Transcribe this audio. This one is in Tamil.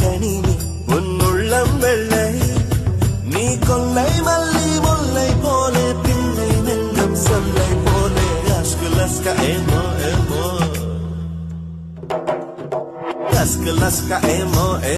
கணினி உன் உள்ளம் வெள்ளை நீ கொள்ளை மல்லி முல்லை போலே பிள்ளை நெஞ்சம் சொல்லை போலே அஷ்கு லஸ்கா ஏமோ ஏமோ லஸ்கா லஸ்கா ஏமோ